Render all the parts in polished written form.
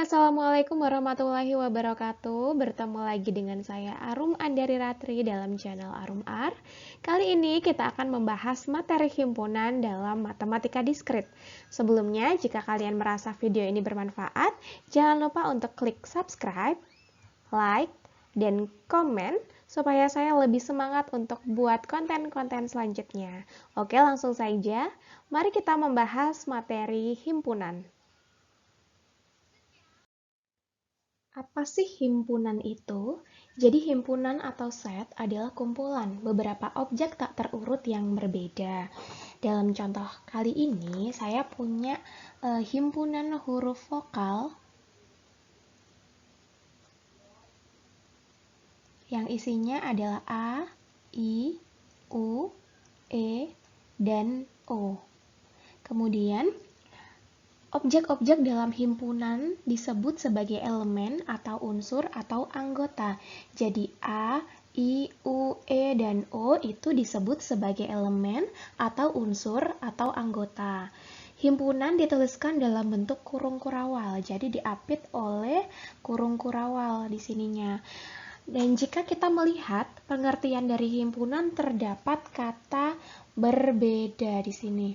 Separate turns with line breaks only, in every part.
Assalamualaikum warahmatullahi wabarakatuh. Bertemu lagi dengan saya Arum Andari Ratri dalam channel Arum Ar. Kali ini kita akan membahas materi himpunan dalam matematika diskrit. Sebelumnya, jika kalian merasa video ini bermanfaat, jangan lupa untuk klik subscribe, like, dan komen supaya saya lebih semangat untuk buat konten-konten selanjutnya. Oke, langsung saja. Mari kita membahas materi himpunan. Apa sih himpunan itu? Jadi himpunan atau set adalah kumpulan beberapa objek tak terurut yang berbeda. Dalam contoh kali ini saya punya himpunan huruf vokal yang isinya adalah A, I, U, E, dan O. Kemudian objek-objek dalam himpunan disebut sebagai elemen atau unsur atau anggota. Jadi A, I, U, E, dan O itu disebut sebagai elemen atau unsur atau anggota. Himpunan dituliskan dalam bentuk kurung kurawal, jadi diapit oleh kurung kurawal di sininya. Dan jika kita melihat pengertian dari himpunan terdapat kata berbeda di sini.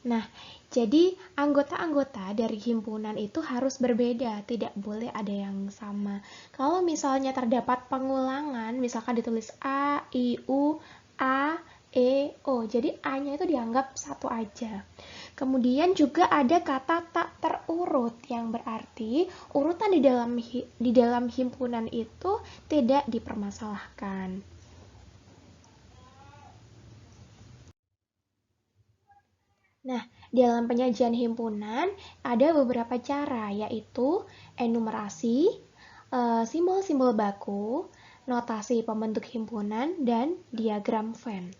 Nah, jadi anggota-anggota dari himpunan itu harus berbeda, tidak boleh ada yang sama. Kalau misalnya terdapat pengulangan, misalkan ditulis A, I, U, A, E, O, jadi A-nya itu dianggap satu aja. Kemudian juga ada kata tak terurut, yang berarti urutan di dalam himpunan itu tidak dipermasalahkan. Nah, dalam penyajian himpunan ada beberapa cara, yaitu enumerasi, simbol-simbol baku, notasi pembentuk himpunan, dan diagram Venn.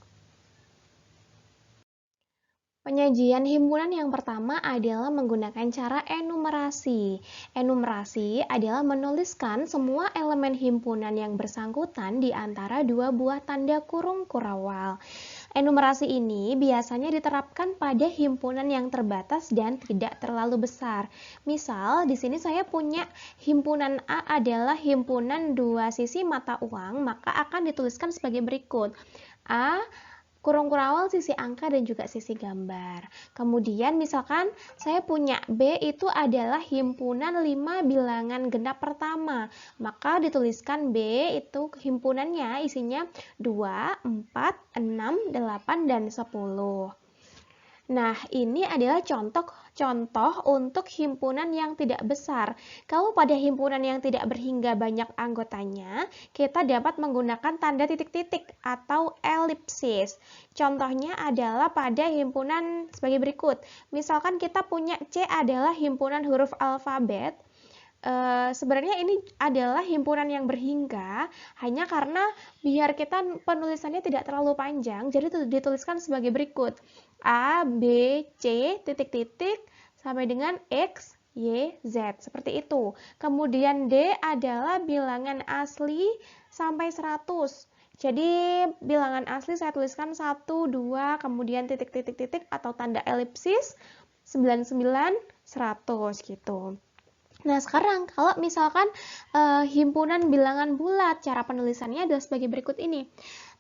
Penyajian himpunan yang pertama adalah menggunakan cara enumerasi. Enumerasi adalah menuliskan semua elemen himpunan yang bersangkutan di antara dua buah tanda kurung kurawal. Enumerasi ini biasanya diterapkan pada himpunan yang terbatas dan tidak terlalu besar. Misal, di sini saya punya himpunan A adalah himpunan dua sisi mata uang, maka akan dituliskan sebagai berikut. A kurung kurawal sisi angka dan juga sisi gambar. Kemudian misalkan saya punya B itu adalah himpunan 5 bilangan genap pertama. Maka dituliskan B itu himpunannya isinya 2, 4, 6, 8, dan 10. Nah, ini adalah contoh untuk himpunan yang tidak besar. Kalau pada himpunan yang tidak berhingga banyak anggotanya, kita dapat menggunakan tanda titik-titik atau elipsis. Contohnya adalah pada himpunan sebagai berikut. Misalkan kita punya C adalah himpunan huruf alfabet. Sebenarnya ini adalah himpunan yang berhingga hanya karena biar kita penulisannya tidak terlalu panjang, jadi dituliskan sebagai berikut. A, B, C, titik-titik, sampai dengan X, Y, Z. Seperti itu. Kemudian D adalah bilangan asli sampai 100. Jadi bilangan asli saya tuliskan 1, 2, kemudian titik-titik-titik atau tanda elipsis, 99, 100 gitu. Nah, sekarang kalau misalkan himpunan bilangan bulat, cara penulisannya adalah sebagai berikut ini.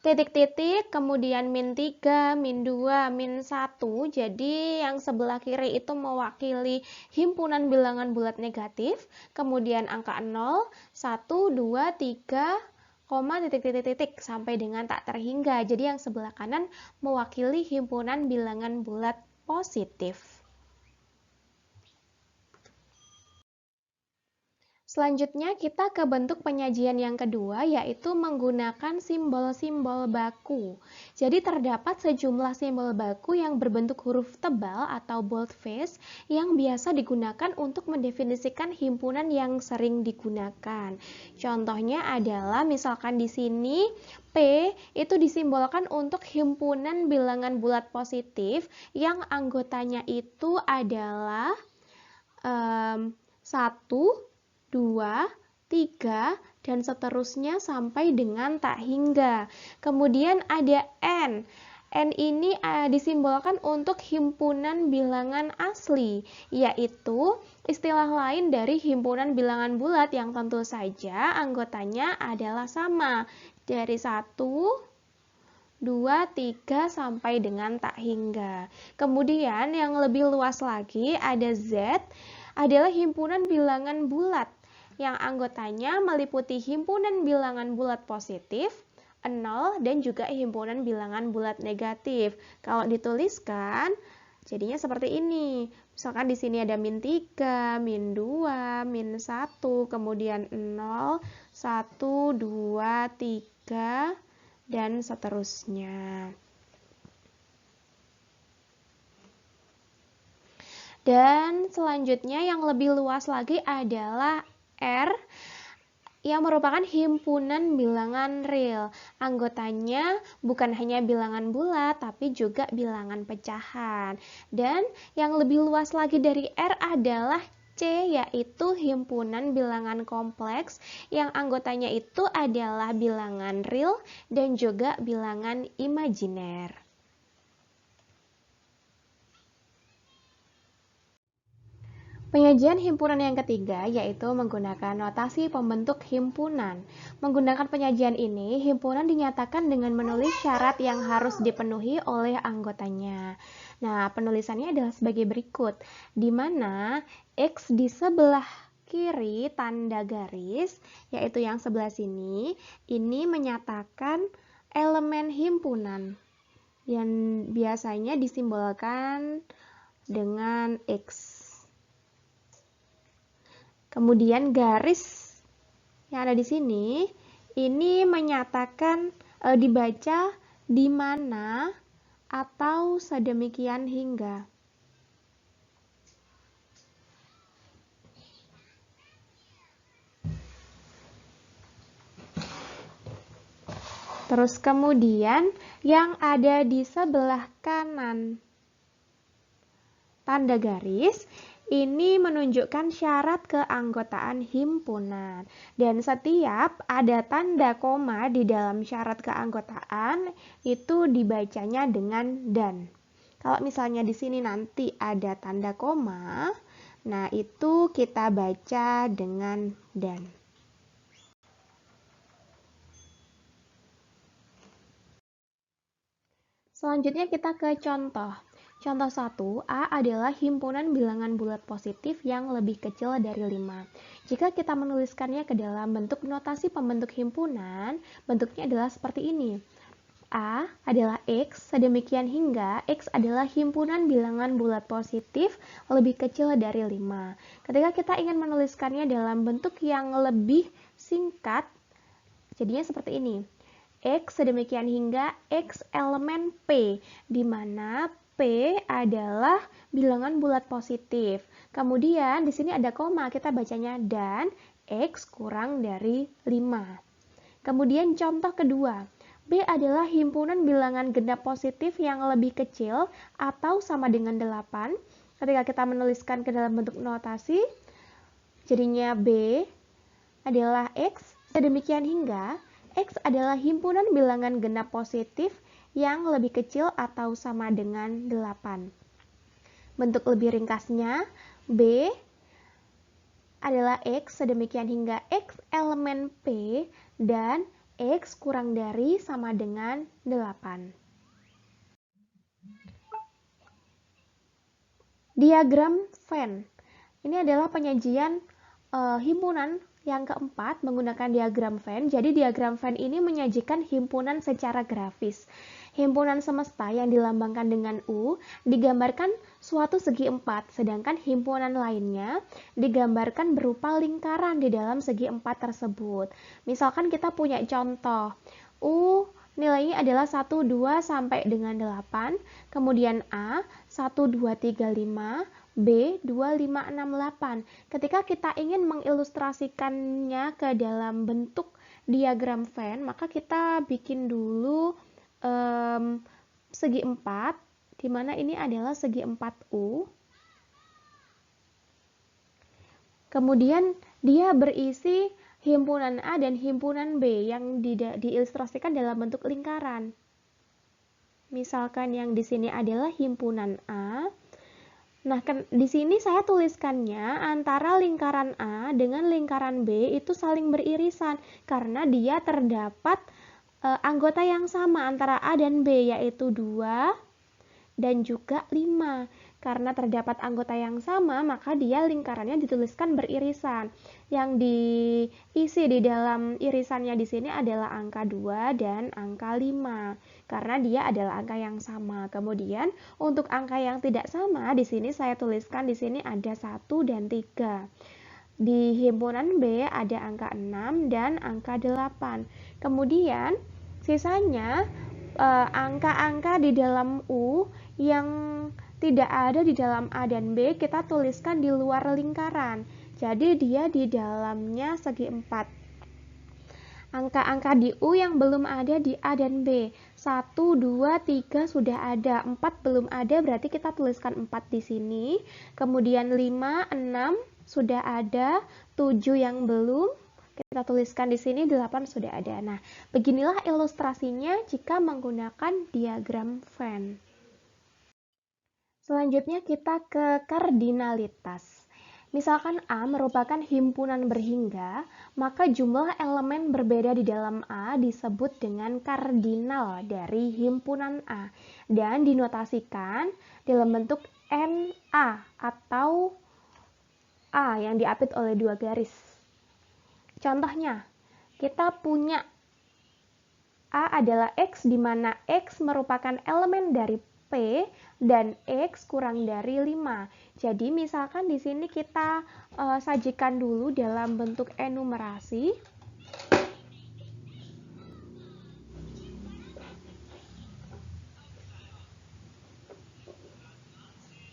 Titik-titik, kemudian -3, -2, -1. Jadi yang sebelah kiri itu mewakili himpunan bilangan bulat negatif. Kemudian angka 0, 1, 2, 3, titik-titik sampai dengan tak terhingga. Jadi yang sebelah kanan mewakili himpunan bilangan bulat positif. Selanjutnya kita ke bentuk penyajian yang kedua, yaitu menggunakan simbol-simbol baku. Jadi terdapat sejumlah simbol baku yang berbentuk huruf tebal atau boldface yang biasa digunakan untuk mendefinisikan himpunan yang sering digunakan. Contohnya adalah misalkan di sini P itu disimbolkan untuk himpunan bilangan bulat positif yang anggotanya itu adalah 1, 2, 3, dan seterusnya sampai dengan tak hingga. Kemudian ada N. N ini disimbolkan untuk himpunan bilangan asli, yaitu istilah lain dari himpunan bilangan bulat yang tentu saja anggotanya adalah sama, dari 1, 2, 3, sampai dengan tak hingga. Kemudian yang lebih luas lagi ada Z, adalah himpunan bilangan bulat, yang anggotanya meliputi himpunan bilangan bulat positif, 0, dan juga himpunan bilangan bulat negatif. Kalau dituliskan, jadinya seperti ini. Misalkan di sini ada min 3, min 2, min 1, kemudian 0, 1, 2, 3, dan seterusnya. Dan selanjutnya yang lebih luas lagi adalah R, yang merupakan himpunan bilangan real. Anggotanya bukan hanya bilangan bulat, tapi juga bilangan pecahan. Dan yang lebih luas lagi dari R adalah C, yaitu himpunan bilangan kompleks, yang anggotanya itu adalah bilangan real dan juga bilangan imajiner. Penyajian himpunan yang ketiga yaitu menggunakan notasi pembentuk himpunan. Menggunakan penyajian ini, himpunan dinyatakan dengan menulis syarat yang harus dipenuhi oleh anggotanya. Nah, penulisannya adalah sebagai berikut, di mana X di sebelah kiri tanda garis, yaitu yang sebelah sini, ini menyatakan elemen himpunan yang biasanya disimbolkan dengan X. Kemudian garis yang ada di sini ini menyatakan dibaca di mana atau sedemikian hingga. Terus kemudian yang ada di sebelah kanan tanda garis ini menunjukkan syarat keanggotaan himpunan. Dan setiap ada tanda koma di dalam syarat keanggotaan, itu dibacanya dengan dan. Kalau misalnya di sini nanti ada tanda koma, nah itu kita baca dengan dan. Selanjutnya kita ke contoh. Contoh 1, A adalah himpunan bilangan bulat positif yang lebih kecil dari 5. Jika kita menuliskannya ke dalam bentuk notasi pembentuk himpunan, bentuknya adalah seperti ini. A adalah X, sedemikian hingga X adalah himpunan bilangan bulat positif lebih kecil dari 5. Ketika kita ingin menuliskannya dalam bentuk yang lebih singkat, jadinya seperti ini. X sedemikian hingga X elemen P, di mana P adalah bilangan bulat positif. Kemudian di sini ada koma, kita bacanya dan X kurang dari 5. Kemudian contoh kedua, B adalah himpunan bilangan genap positif yang lebih kecil atau sama dengan 8. Ketika kita menuliskan ke dalam bentuk notasi, jadinya B adalah X, sedemikian hingga X adalah himpunan bilangan genap positif yang lebih kecil atau sama dengan 8. Bentuk lebih ringkasnya, B adalah X sedemikian hingga X elemen P dan X kurang dari sama dengan 8. Diagram Venn. Ini adalah penyajian himpunan yang keempat menggunakan diagram Venn. Jadi diagram Venn ini menyajikan himpunan secara grafis. Himpunan semesta yang dilambangkan dengan U digambarkan suatu segi 4, sedangkan himpunan lainnya digambarkan berupa lingkaran di dalam segi 4 tersebut. Misalkan kita punya contoh, U nilainya adalah 1, 2, sampai dengan 8, kemudian A 1, 2, 3, 5, B 2, 5, 6, 8. Ketika kita ingin mengilustrasikannya ke dalam bentuk diagram Venn, maka kita bikin dulu segi 4, di mana ini adalah segi 4U. Kemudian dia berisi himpunan A dan himpunan B yang diilustrasikan dalam bentuk lingkaran. Misalkan yang di sini adalah himpunan A. Nah, di sini saya tuliskannya antara lingkaran A dengan lingkaran B itu saling beririsan karena dia terdapat anggota yang sama antara A dan B, yaitu 2 dan juga 5. Karena terdapat anggota yang sama, maka dia lingkarannya dituliskan beririsan. Yang diisi di dalam irisannya di sini adalah angka 2 dan angka 5. Karena dia adalah angka yang sama. Kemudian, untuk angka yang tidak sama, di sini saya tuliskan di sini ada 1 dan 3. Di himpunan B ada angka 6 dan angka 8. Kemudian, sisanya angka-angka di dalam U yang tidak ada di dalam A dan B kita tuliskan di luar lingkaran. Jadi dia di dalamnya segi 4. Angka-angka di U yang belum ada di A dan B. 1, 2, 3 sudah ada. 4 belum ada, berarti kita tuliskan 4 di sini. Kemudian 5, 6 sudah ada. 7 yang belum. Kita tuliskan di sini 8 sudah ada. Nah, beginilah ilustrasinya jika menggunakan diagram Venn. Selanjutnya kita ke kardinalitas. Misalkan A merupakan himpunan berhingga, maka jumlah elemen berbeda di dalam A disebut dengan kardinal dari himpunan A dan dinotasikan dalam bentuk NA atau A yang diapit oleh 2 garis. Contohnya, kita punya A adalah X di mana X merupakan elemen dari P dan X kurang dari 5. Jadi misalkan di sini kita sajikan dulu dalam bentuk enumerasi.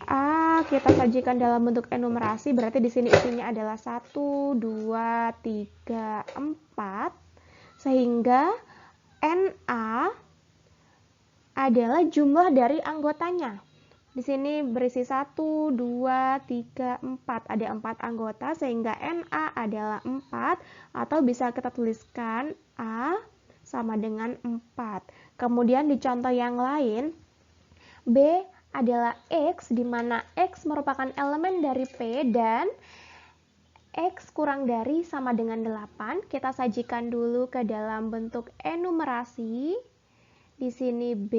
A kita sajikan dalam bentuk enumerasi, berarti di sini isinya adalah 1, 2, 3, 4. Sehingga NA adalah jumlah dari anggotanya. Di sini berisi 1, 2, 3, 4. Ada 4 anggota sehingga NA adalah 4 atau bisa kita tuliskan A sama dengan 4. Kemudian di contoh yang lain, B adalah X di mana X merupakan elemen dari P dan X kurang dari sama dengan 8. Kita sajikan dulu ke dalam bentuk enumerasi. Di sini B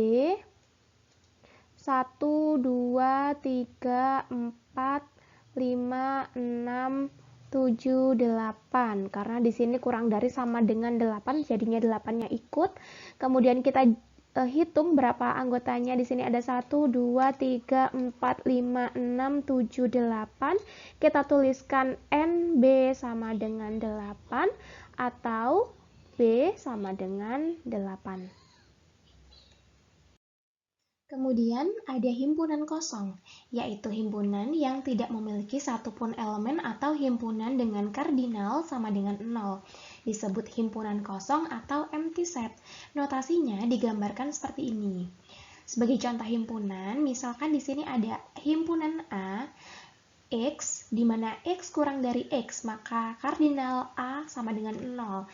1, 2, 3, 4, 5, 6, 7, 8. Karena di sini kurang dari sama dengan 8, jadinya 8-nya ikut. Kemudian kita hitung berapa anggotanya. Di sini ada 1, 2, 3, 4, 5, 6, 7, 8. Kita tuliskan NB sama dengan 8 atau B sama dengan 8. Kemudian ada himpunan kosong, yaitu himpunan yang tidak memiliki satupun elemen atau himpunan dengan kardinal sama dengan 0. Disebut himpunan kosong atau empty set. Notasinya digambarkan seperti ini. Sebagai contoh himpunan, misalkan di sini ada himpunan A, X, di mana X kurang dari X, maka kardinal A sama dengan 0.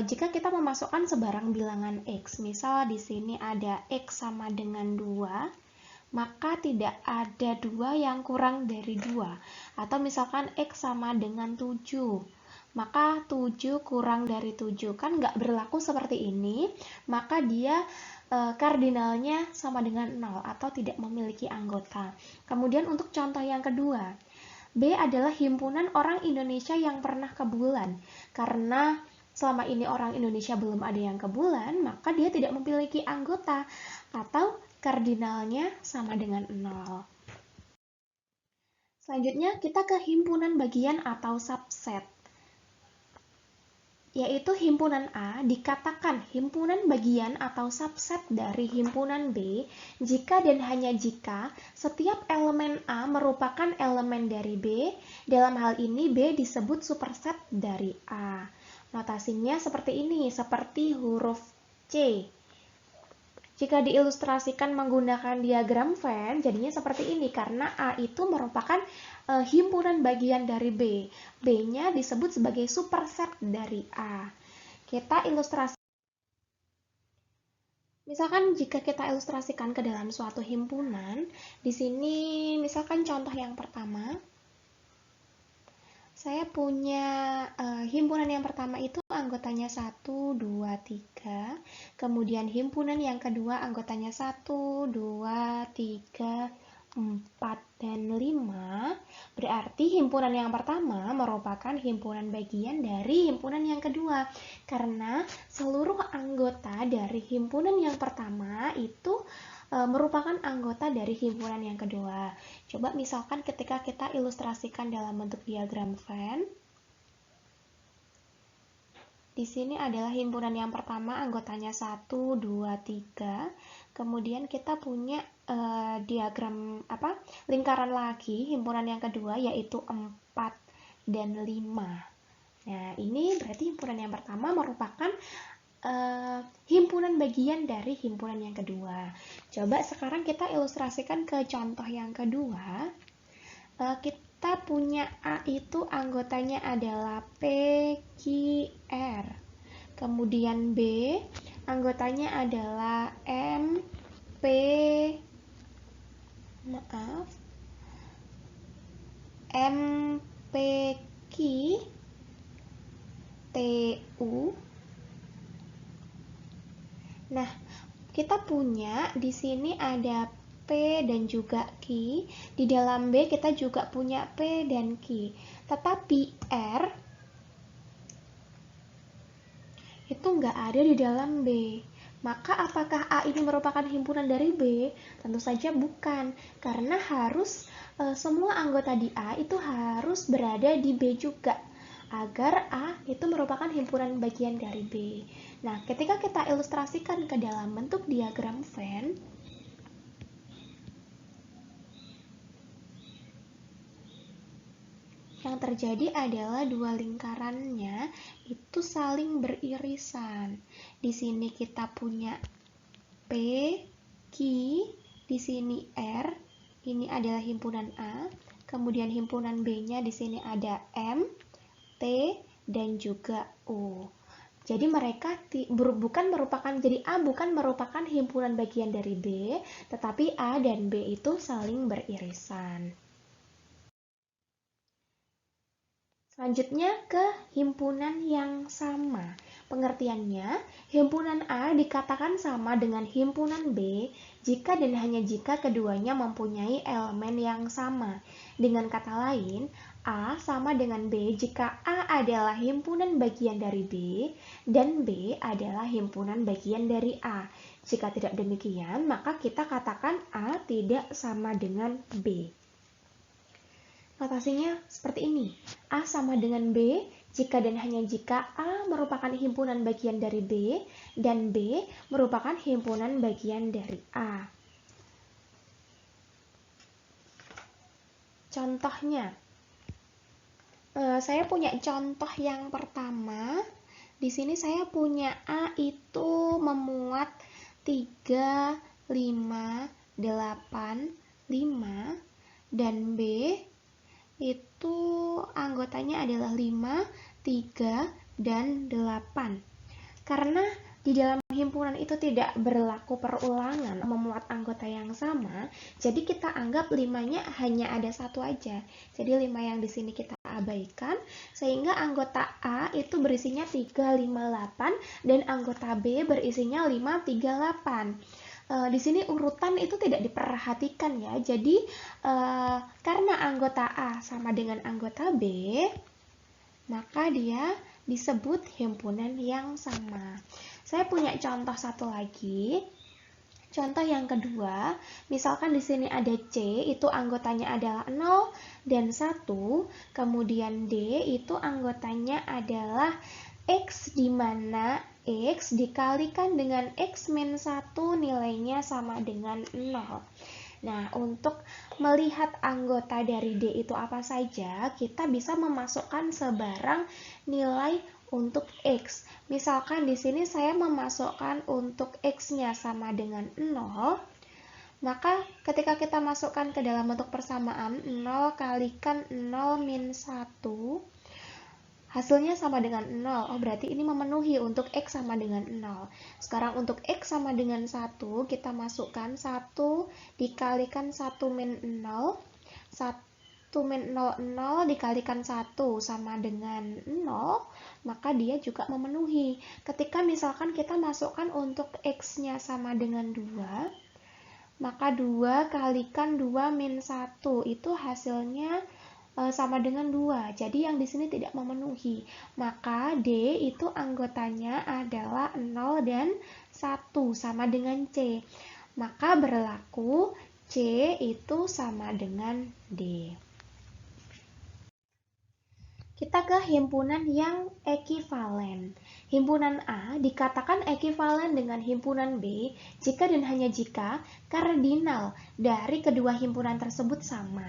Jika kita memasukkan sebarang bilangan X, misal di sini ada X sama dengan 2, maka tidak ada 2 yang kurang dari 2. Atau misalkan X sama dengan 7, maka 7 kurang dari 7. Kan nggak berlaku seperti ini, maka dia kardinalnya sama dengan 0 atau tidak memiliki anggota. Kemudian untuk contoh yang kedua, B adalah himpunan orang Indonesia yang pernah ke bulan. Karena selama ini orang Indonesia belum ada yang ke bulan, maka dia tidak memiliki anggota atau kardinalnya sama dengan 0. Selanjutnya kita ke himpunan bagian atau subset. Yaitu himpunan A dikatakan himpunan bagian atau subset dari himpunan B jika dan hanya jika setiap elemen A merupakan elemen dari B. Dalam hal ini B disebut superset dari A. Notasinya seperti ini, seperti huruf C. Jika diilustrasikan menggunakan diagram Venn, jadinya seperti ini karena A itu merupakan himpunan bagian dari B. B-nya disebut sebagai superset dari A. Kita ilustrasi. Misalkan jika kita ilustrasikan ke dalam suatu himpunan, di sini misalkan contoh yang pertama, saya punya himpunan yang pertama itu anggotanya 1, 2, 3. Kemudian himpunan yang kedua anggotanya 1, 2, 3, 4, dan 5. Berarti himpunan yang pertama merupakan himpunan bagian dari himpunan yang kedua. Karena seluruh anggota dari himpunan yang pertama itu merupakan anggota dari himpunan yang kedua. Coba misalkan ketika kita ilustrasikan dalam bentuk diagram Venn, di sini adalah himpunan yang pertama anggotanya 1, 2, 3. Kemudian kita punya diagram lingkaran lagi himpunan yang kedua yaitu 4 dan 5. Nah, ini berarti himpunan yang pertama merupakan himpunan bagian dari himpunan yang kedua. Coba sekarang kita ilustrasikan ke contoh yang kedua. Kita punya A itu anggotanya adalah P, Q, R. Kemudian B anggotanya adalah M, P, M, P, Q, T, U. Nah, kita punya di sini ada P dan juga Q. Di dalam B kita juga punya P dan Q. Tetapi R itu nggak ada di dalam B. Maka apakah A ini merupakan himpunan dari B? Tentu saja bukan, karena harus semua anggota di A itu harus berada di B juga, agar A itu merupakan himpunan bagian dari B. Nah, ketika kita ilustrasikan ke dalam bentuk diagram Venn, yang terjadi adalah dua lingkarannya itu saling beririsan. Di sini kita punya P, Q, di sini R, ini adalah himpunan A, kemudian himpunan B-nya di sini ada M, T, dan juga U. Jadi mereka bukan merupakan, jadi A bukan merupakan himpunan bagian dari B, tetapi A dan B itu saling beririsan. Selanjutnya ke himpunan yang sama. Pengertiannya, himpunan A dikatakan sama dengan himpunan B jika dan hanya jika keduanya mempunyai elemen yang sama. Dengan kata lain, A sama dengan B jika A adalah himpunan bagian dari B dan B adalah himpunan bagian dari A. Jika tidak demikian, maka kita katakan A tidak sama dengan B. Notasinya seperti ini. A sama dengan B jika dan hanya jika A merupakan himpunan bagian dari B dan B merupakan himpunan bagian dari A. Contohnya, saya punya contoh yang pertama. Di sini saya punya A itu memuat 3, 5, 8, 5 dan B itu anggotanya adalah 5, 3, dan 8. Karena di dalam himpunan itu tidak berlaku perulangan memuat anggota yang sama, jadi kita anggap 5-nya hanya ada satu aja. Jadi 5 yang di sini kita abaikan, sehingga anggota A itu berisinya 3, 5, 8, dan anggota B berisinya 5, 3, 8. Di sini urutan itu tidak diperhatikan ya. Jadi karena anggota A sama dengan anggota B, maka dia disebut himpunan yang sama. Saya punya contoh satu lagi. Contoh yang kedua, misalkan di sini ada C, itu anggotanya adalah 0 dan 1, kemudian D itu anggotanya adalah X, di mana X dikalikan dengan X min 1 nilainya sama dengan 0. Nah, untuk melihat anggota dari D itu apa saja, kita bisa memasukkan sebarang nilai untuk X. Misalkan di sini saya memasukkan untuk X-nya sama dengan 0, maka ketika kita masukkan ke dalam bentuk persamaan 0 kalikan 0 min 1, hasilnya sama dengan 0. Oh, berarti ini memenuhi untuk X sama dengan 0. Sekarang untuk X sama dengan 1, kita masukkan 1 dikalikan 1 min 0. 1 min 0, 0 dikalikan 1 sama dengan 0, maka dia juga memenuhi. Ketika misalkan kita masukkan untuk X-nya sama dengan 2, maka 2 kalikan 2 min 1, itu hasilnya sama dengan 2. Jadi yang di sini tidak memenuhi. Maka D itu anggotanya adalah 0 dan 1 sama dengan C. Maka berlaku C itu sama dengan D. Kita ke himpunan yang ekivalen. Himpunan A dikatakan ekivalen dengan himpunan B jika dan hanya jika kardinal dari kedua himpunan tersebut sama.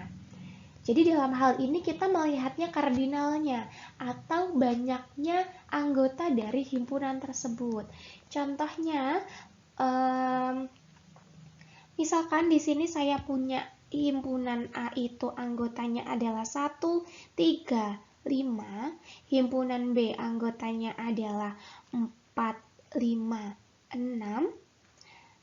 Jadi dalam hal ini kita melihatnya kardinalnya atau banyaknya anggota dari himpunan tersebut. Contohnya, misalkan di sini saya punya himpunan A itu anggotanya adalah 1, 3, 5. Himpunan B anggotanya adalah 4, 5, 6.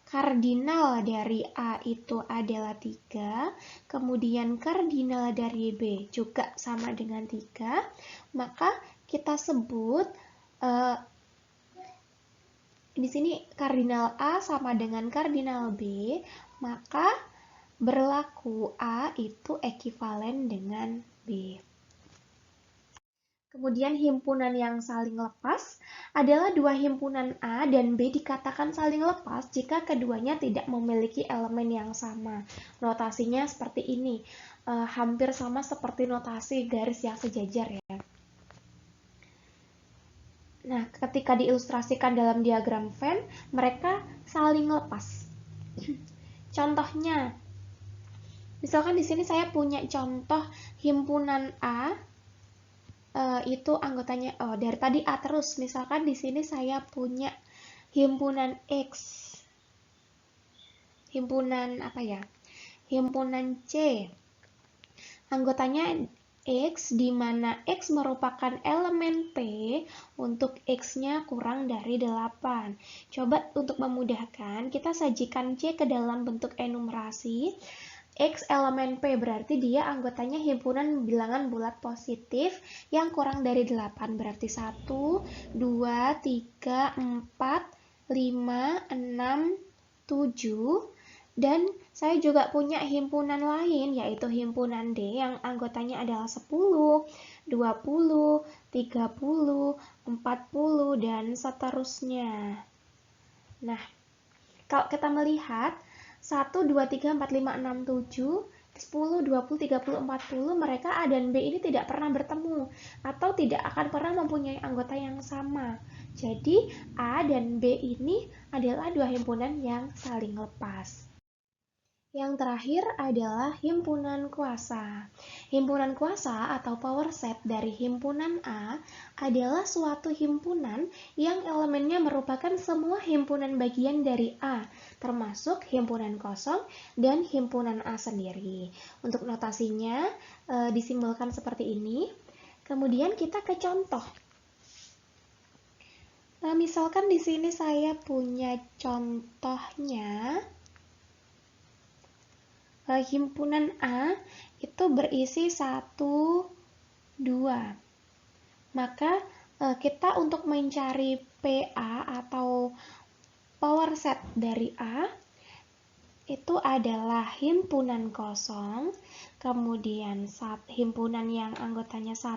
Kardinal dari A itu adalah 3, kemudian kardinal dari B juga sama dengan 3, maka kita sebut di sini kardinal A sama dengan kardinal B, maka berlaku A itu ekivalen dengan B. Kemudian himpunan yang saling lepas adalah dua himpunan A dan B dikatakan saling lepas jika keduanya tidak memiliki elemen yang sama. Notasinya seperti ini, hampir sama seperti notasi garis yang sejajar ya. Nah, ketika diilustrasikan dalam diagram Venn, mereka saling lepas. Contohnya, misalkan di sini saya punya contoh himpunan A, itu anggotanya dari tadi A terus. Misalkan di sini saya punya himpunan X, himpunan apa ya? Himpunan C. Anggotanya X, di mana X merupakan elemen P untuk X-nya kurang dari 8. Coba untuk memudahkan, kita sajikan C ke dalam bentuk enumerasi. X elemen P berarti dia anggotanya himpunan bilangan bulat positif yang kurang dari 8. Berarti 1, 2, 3, 4, 5, 6, 7. Dan saya juga punya himpunan lain, yaitu himpunan D yang anggotanya adalah 10, 20, 30, 40, dan seterusnya. Nah, kalau kita melihat 1, 2, 3, 4, 5, 6, 7, 10, 20, 30, 40, mereka A dan B ini tidak pernah bertemu atau tidak akan pernah mempunyai anggota yang sama. Jadi A dan B ini adalah dua himpunan yang saling lepas. Yang terakhir adalah himpunan kuasa. Himpunan kuasa atau power set dari himpunan A adalah suatu himpunan yang elemennya merupakan semua himpunan bagian dari A, termasuk himpunan kosong dan himpunan A sendiri. Untuk notasinya disimbolkan seperti ini. Kemudian kita ke contoh. Nah, misalkan di sini saya punya contohnya. Himpunan A itu berisi 1, 2. Maka kita untuk mencari PA atau power set dari A itu adalah himpunan kosong, kemudian himpunan yang anggotanya 1,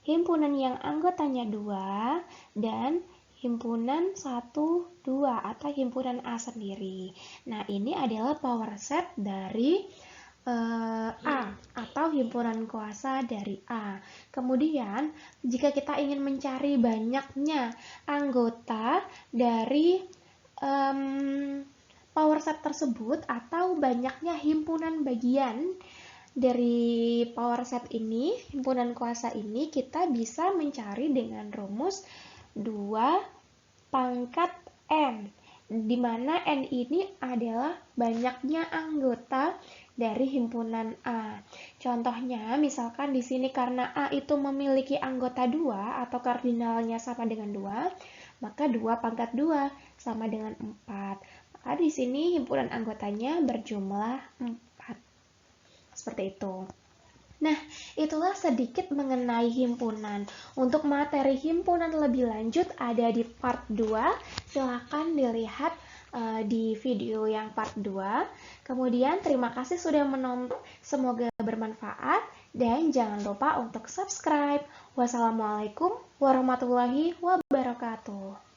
himpunan yang anggotanya 2, dan himpunan 1, 2 atau himpunan A sendiri. Nah, ini adalah power set dari A atau himpunan kuasa dari A. Kemudian, jika kita ingin mencari banyaknya anggota dari power set tersebut atau banyaknya himpunan bagian dari power set ini, himpunan kuasa ini, kita bisa mencari dengan rumus 2 pangkat N, di mana N ini adalah banyaknya anggota dari himpunan A. Contohnya, misalkan di sini karena A itu memiliki anggota 2 atau kardinalnya sama dengan 2, maka 2 pangkat 2 sama dengan 4. Maka di sini himpunan anggotanya berjumlah 4. Seperti itu. Nah, itulah sedikit mengenai himpunan. Untuk materi himpunan lebih lanjut ada di part 2. Silahkan dilihat di video yang part 2. Kemudian terima kasih sudah menonton. Semoga bermanfaat dan jangan lupa untuk subscribe. Wassalamualaikum warahmatullahi wabarakatuh.